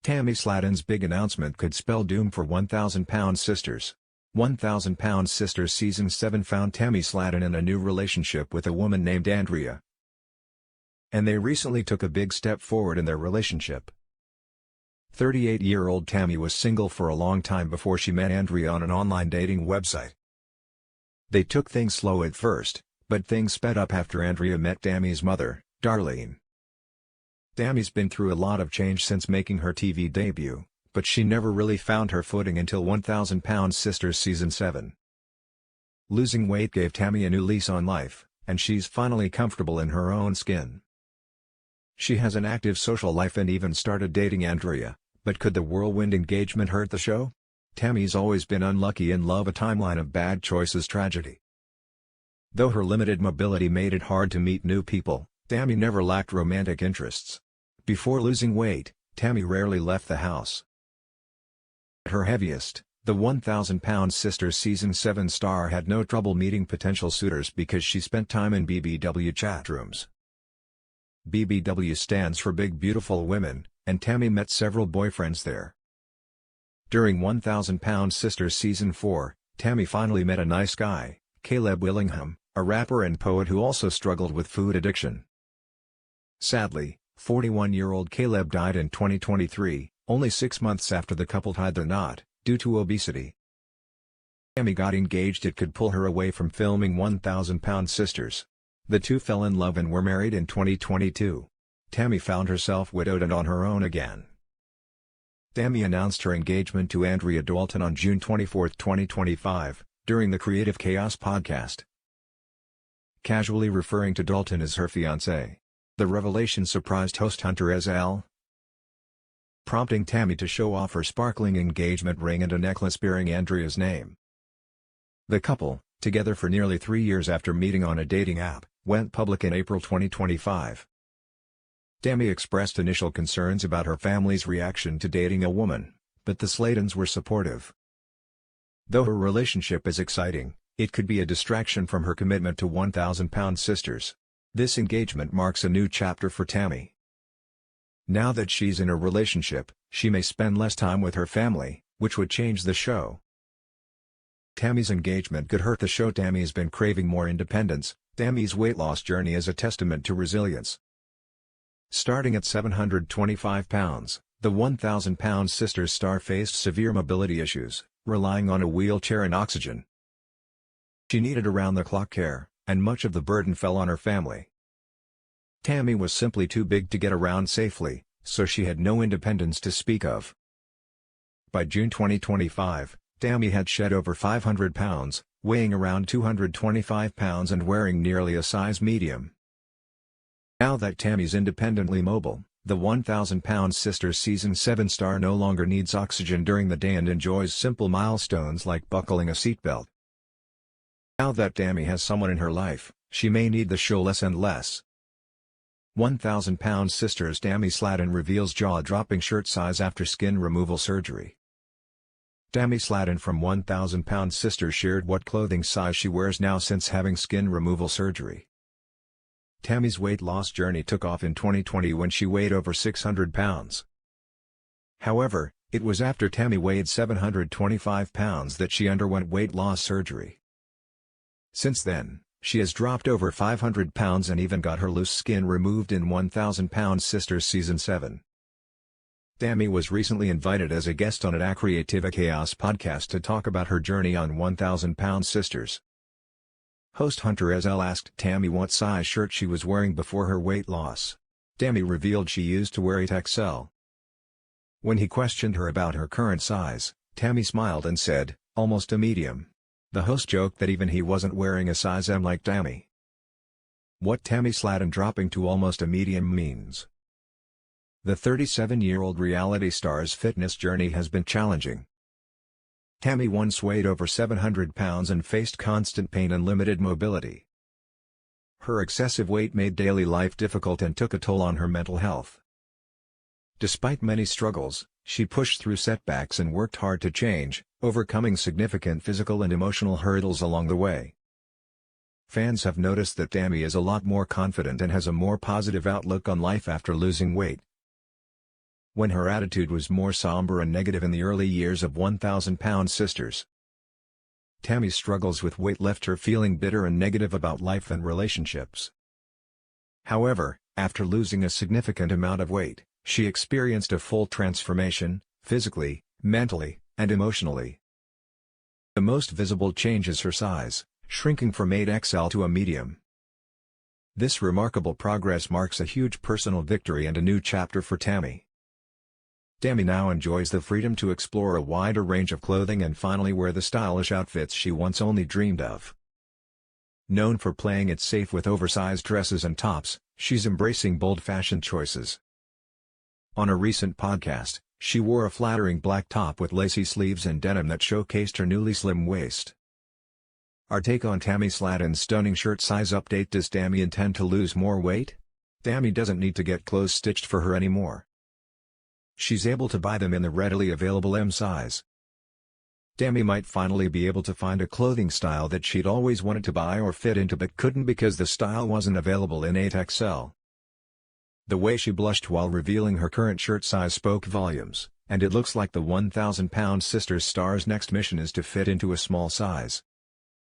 Tammy Slaton's big announcement could spell doom for 1,000 Pound Sisters. 1,000 Pound Sisters Season 7 found Tammy Slaton in a new relationship with a woman named Andrea. And they recently took a big step forward in their relationship. 38-year-old Tammy was single for a long time before she met Andrea on an online dating website. They took things slow at first, but things sped up after Andrea met Tammy's mother, Darlene. Tammy's been through a lot of change since making her TV debut, but she never really found her footing until 1,000 Pound Sisters Season 7. Losing weight gave Tammy a new lease on life, and she's finally comfortable in her own skin. She has an active social life and even started dating Andrea, but could the whirlwind engagement hurt the show? Tammy's always been unlucky in love, a timeline of bad choices tragedy. Though her limited mobility made it hard to meet new people, Tammy never lacked romantic interests. Before losing weight, Tammy rarely left the house. At her heaviest, the 1,000 Pound Sisters Season 7 star had no trouble meeting potential suitors because she spent time in BBW chat rooms. BBW stands for Big Beautiful Women, and Tammy met several boyfriends there. During 1,000 Pound Sisters Season 4, Tammy finally met a nice guy, Caleb Willingham, a rapper and poet who also struggled with food addiction. Sadly, 41-year-old Caleb died in 2023, only 6 months after the couple tied the knot, due to obesity. Tammy got engaged. It could pull her away from filming 1,000 Pound Sisters. The two fell in love and were married in 2022. Tammy found herself widowed and on her own again. Tammy announced her engagement to Andrea Dalton on June 24, 2025, during the Creative Chaos podcast, casually referring to Dalton as her fiancé. The revelation surprised host Hunter S. L., prompting Tammy to show off her sparkling engagement ring and a necklace bearing Andrea's name. The couple, together for nearly 3 years after meeting on a dating app, went public in April 2025. Tammy expressed initial concerns about her family's reaction to dating a woman, but the Slatons were supportive. Though her relationship is exciting, it could be a distraction from her commitment to 1,000 Pound Sisters. This engagement marks a new chapter for Tammy. Now that she's in a relationship, she may spend less time with her family, which would change the show. Tammy's engagement could hurt the show. Tammy's been craving more independence. Tammy's weight loss journey is a testament to resilience. Starting at 725 pounds, the 1,000 Pound Sisters star faced severe mobility issues, relying on a wheelchair and oxygen. She needed around-the-clock care, and much of the burden fell on her family. Tammy was simply too big to get around safely, so she had no independence to speak of. By June 2025, Tammy had shed over 500 pounds, weighing around 225 pounds and wearing nearly a size medium. Now that Tammy's independently mobile, the 1,000 Pound Sisters Season 7 star no longer needs oxygen during the day and enjoys simple milestones like buckling a seatbelt. Now that Tammy has someone in her life, she may need the show less and less. 1,000 Pound Sisters Tammy Slaton reveals jaw-dropping shirt size after skin removal surgery. Tammy Slaton from 1,000 Pound Sisters shared what clothing size she wears now since having skin removal surgery. Tammy's weight loss journey took off in 2020 when she weighed over 600 pounds. However, it was after Tammy weighed 725 pounds that she underwent weight loss surgery. Since then, she has dropped over 500 pounds and even got her loose skin removed in 1,000 Pound Sisters Season 7. Tammy was recently invited as a guest on a Creative Chaos podcast to talk about her journey on 1,000 Pound Sisters. Host Hunter S. L. asked Tammy what size shirt she was wearing before her weight loss. Tammy revealed she used to wear 8XL. When he questioned her about her current size, Tammy smiled and said, "Almost a medium." The host joked that even he wasn't wearing a size M like Tammy. What Tammy Slaton dropping to almost a medium means. The 37-year-old reality star's fitness journey has been challenging. Tammy once weighed over 700 pounds and faced constant pain and limited mobility. Her excessive weight made daily life difficult and took a toll on her mental health. Despite many struggles, she pushed through setbacks and worked hard to change, overcoming significant physical and emotional hurdles along the way. Fans have noticed that Tammy is a lot more confident and has a more positive outlook on life after losing weight. when her attitude was more somber and negative in the early years of 1,000 Pound Sisters. Tammy's struggles with weight left her feeling bitter and negative about life and relationships. However, after losing a significant amount of weight, she experienced a full transformation, physically, mentally, and emotionally. The most visible change is her size, shrinking from 8XL to a medium. This remarkable progress marks a huge personal victory and a new chapter for Tammy. Tammy now enjoys the freedom to explore a wider range of clothing and finally wear the stylish outfits she once only dreamed of. Known for playing it safe with oversized dresses and tops, she's embracing bold fashion choices. On a recent podcast, she wore a flattering black top with lacy sleeves and denim that showcased her newly slim waist. Our take on Tammy Slaton's stunning shirt size update. Does Tammy intend to lose more weight? Tammy doesn't need to get clothes stitched for her anymore. She's able to buy them in the readily available M size. Tammy might finally be able to find a clothing style that she'd always wanted to buy or fit into but couldn't because the style wasn't available in 8XL. The way she blushed while revealing her current shirt size spoke volumes, and it looks like the 1,000 Pound Sisters star's next mission is to fit into a small size.